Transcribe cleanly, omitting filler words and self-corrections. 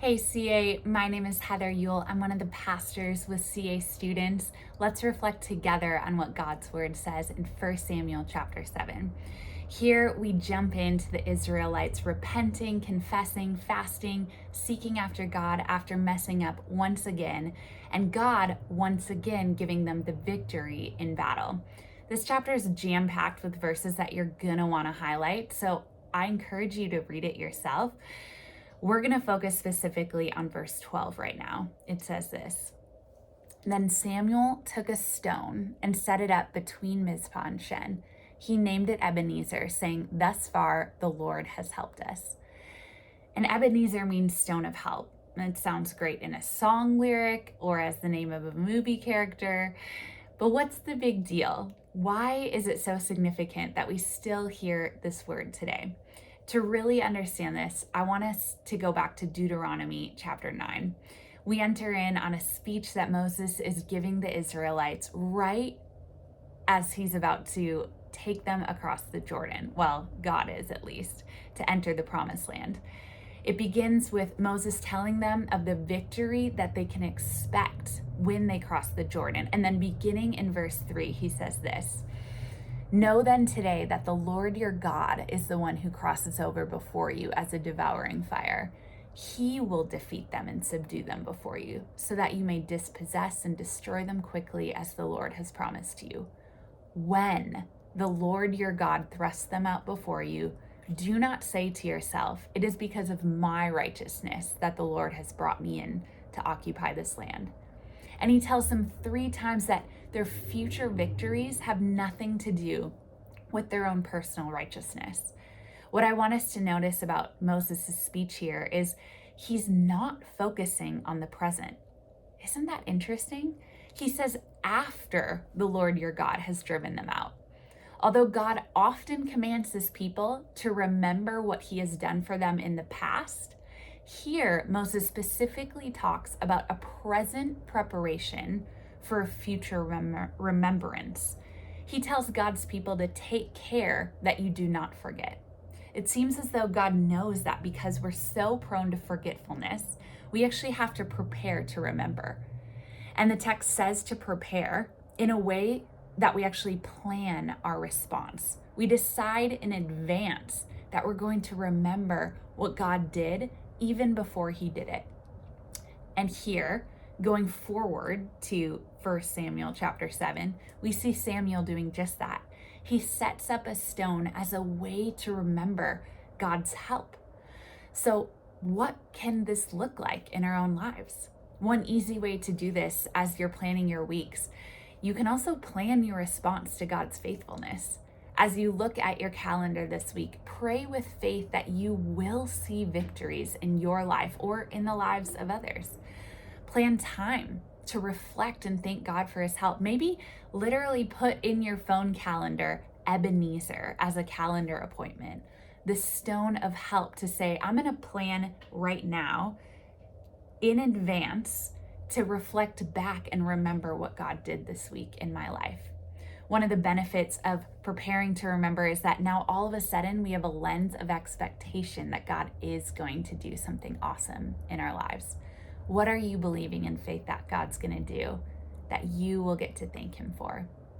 Hey CA, my name is Heather Yule. I'm one of the pastors with CA students. Let's reflect together on what God's word says in 1 Samuel chapter 7. Here we jump into the Israelites repenting, confessing, fasting, seeking after God after messing up once again, and God once again giving them the victory in battle. This chapter is jam-packed with verses that you're gonna want to highlight, so I encourage you to read it yourself. We're going to focus specifically on verse 12 right now. It says this: Then Samuel took a stone and set it up between Mizpah and Shen. He named it Ebenezer, saying, "Thus far the Lord has helped us." And Ebenezer means stone of help. And it sounds great in a song lyric or as the name of a movie character. But what's the big deal? Why is it so significant that we still hear this word today? To really understand this, I want us to go back to Deuteronomy chapter 9. We enter in on a speech that Moses is giving the Israelites right as he's about to take them across the Jordan. Well, God is at least, to enter the promised land. It begins with Moses telling them of the victory that they can expect when they cross the Jordan. And then beginning in verse 3, he says this: Know then today that the Lord your God is the one who crosses over before you as a devouring fire. He will defeat them and subdue them before you, so that you may dispossess and destroy them quickly as the Lord has promised you. When the Lord your God thrusts them out before you, do not say to yourself, "It is because of my righteousness that the Lord has brought me in to occupy this land." And he tells them 3 times that their future victories have nothing to do with their own personal righteousness. What I want us to notice about Moses' speech here is he's not focusing on the present. Isn't that interesting? He says after the Lord your God has driven them out. Although God often commands his people to remember what he has done for them in the past, here Moses specifically talks about a present preparation for a future remembrance. He tells God's people to take care that you do not forget. It seems as though God knows that because we're so prone to forgetfulness, we actually have to prepare to remember. And the text says to prepare in a way that we actually plan our response. We decide in advance that we're going to remember what God did even before he did it. And here, going forward to 1 Samuel chapter 7, we see Samuel doing just that. He sets up a stone as a way to remember God's help. So what can this look like in our own lives? One easy way to do this as you're planning your weeks, you can also plan your response to God's faithfulness. As you look at your calendar this week, pray with faith that you will see victories in your life or in the lives of others. Plan time to reflect and thank God for his help. Maybe literally put in your phone calendar Ebenezer as a calendar appointment, the stone of help to say, I'm going to plan right now in advance to reflect back and remember what God did this week in my life. One of the benefits of preparing to remember is that now all of a sudden we have a lens of expectation that God is going to do something awesome in our lives. What are you believing in faith that God's going to do that you will get to thank him for?